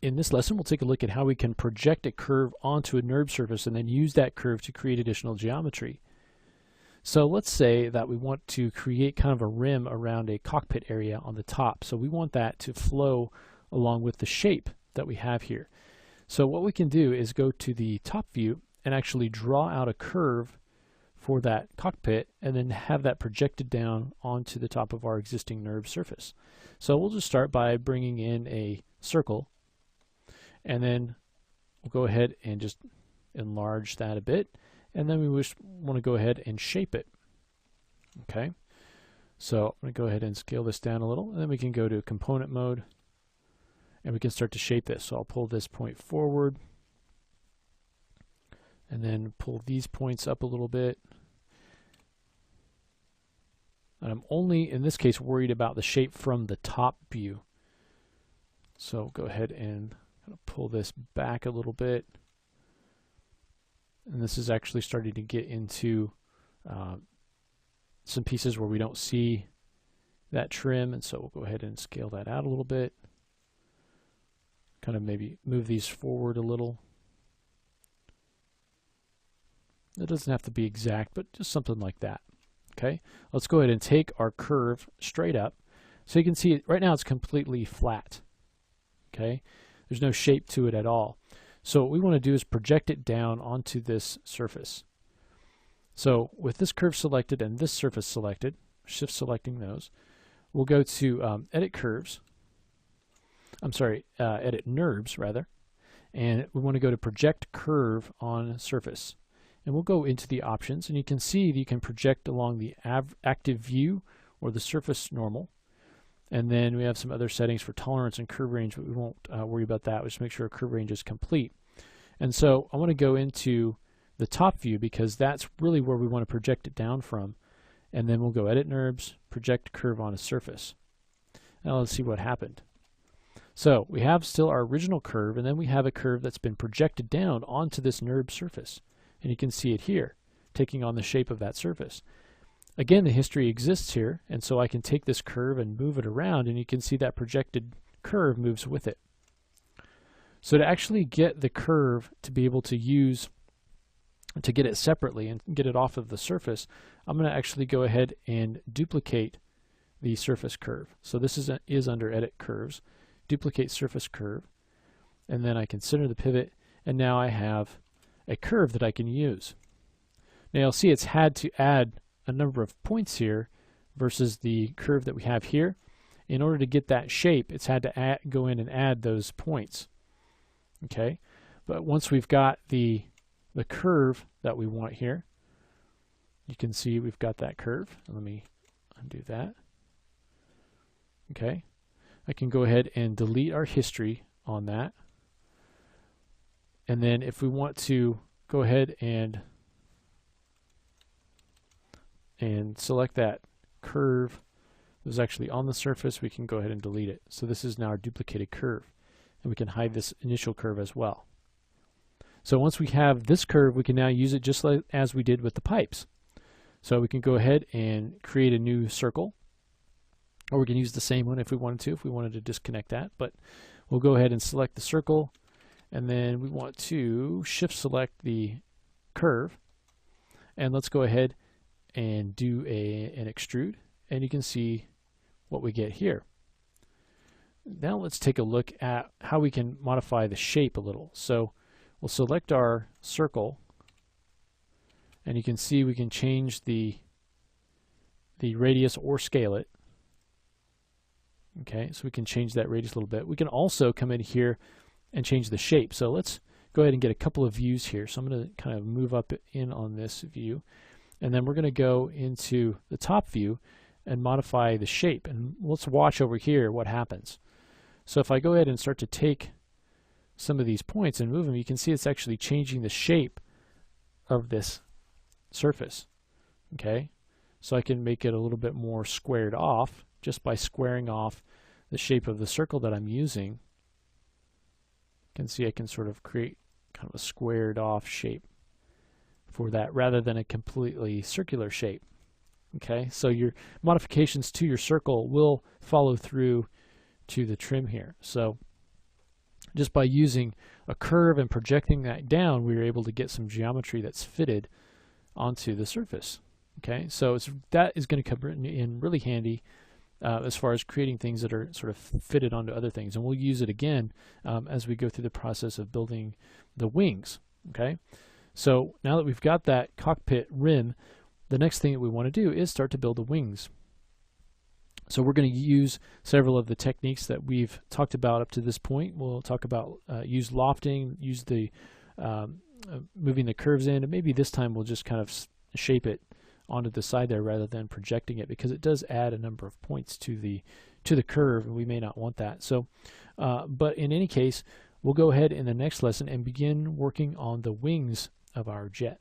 in this lesson, we'll take a look at how we can project a curve onto a NURB surface and then use that curve to create additional geometry. So let's say that we want to create kind of a rim around a cockpit area on the top. So we want that to flow along with the shape that we have here. So what we can do is go to the top view and actually draw out a curve for that cockpit and then have that projected down onto the top of our existing NURB surface. So we'll just start by bringing in a circle, and then we'll go ahead and just enlarge that a bit, and then we just want to go ahead and shape it. Okay, so I'm going to go ahead and scale this down a little, and then we can go to component mode and we can start to shape this. So I'll pull this point forward and then pull these points up a little bit. And I'm only, in this case, worried about the shape from the top view. So go ahead and pull this back a little bit. And this is actually starting to get into some pieces where we don't see that trim, and so we'll go ahead and scale that out a little bit. Kind of maybe move these forward a little. It doesn't have to be exact, but just something like that. Okay, let's go ahead and take our curve straight up. So you can see right now it's completely flat. Okay, there's no shape to it at all. So what we want to do is project it down onto this surface. So with this curve selected and this surface selected, shift selecting those, we'll go to edit curves. Edit NURBS rather, and we want to go to project curve on surface. And we'll go into the options, and you can see that you can project along the active view or the surface normal. And then we have some other settings for tolerance and curve range, but we won't worry about that. We'll just make sure our curve range is complete. And so I want to go into the top view because that's really where we want to project it down from. And then we'll go edit NURBS, project curve on a surface. Now let's see what happened. So we have still our original curve, and then we have a curve that's been projected down onto this NURB surface. And you can see it here, taking on the shape of that surface. Again, the history exists here, and so I can take this curve and move it around, and you can see that projected curve moves with it. So to actually get the curve to be able to use, to get it separately and get it off of the surface, I'm going to actually go ahead and duplicate the surface curve. So this is under Edit Curves, duplicate surface curve, and then I can center the pivot, and now I have a curve that I can use. Now you'll see it's had to add a number of points here versus the curve that we have here. In order to get that shape, it's had to go in and add those points. Okay, but once we've got the curve that we want here, you can see we've got that curve. Let me undo that. Okay, I can go ahead and delete our history on that. And then if we want to go ahead and select that curve that was actually on the surface, we can go ahead and delete it. So this is now our duplicated curve, and we can hide this initial curve as well. So once we have this curve, we can now use it just like as we did with the pipes. So we can go ahead and create a new circle, or we can use the same one if we wanted to disconnect that. But we'll go ahead and select the circle, and then we want to shift select the curve, and let's go ahead and do an extrude, and you can see what we get here. Now let's take a look at how we can modify the shape a little. So we'll select our circle, and you can see we can change the radius or scale it. Okay, so we can change that radius a little bit. We can also come in here and change the shape. So let's go ahead and get a couple of views here. So I'm going to kind of move up in on this view, and then we're going to go into the top view and modify the shape. And let's watch over here what happens. So if I go ahead and start to take some of these points and move them, you can see it's actually changing the shape of this surface. Okay, so I can make it a little bit more squared off just by squaring off the shape of the circle that I'm using. You can see I can sort of create kind of a squared off shape for that rather than a completely circular shape. Okay, so your modifications to your circle will follow through to the trim here. So just by using a curve and projecting that down, we were able to get some geometry that's fitted onto the surface. Okay, so that is going to come in really handy as far as creating things that are sort of fitted onto other things, and we'll use it again as we go through the process of building the wings. Okay, so now that we've got that cockpit rim, the next thing that we want to do is start to build the wings. So we're going to use several of the techniques that we've talked about up to this point. We'll talk about use lofting, use the moving the curves in, and maybe this time we'll just kind of shape it onto the side there rather than projecting it, because it does add a number of points to the curve, and we may not want that. So, but in any case, we'll go ahead in the next lesson and begin working on the wings of our jet.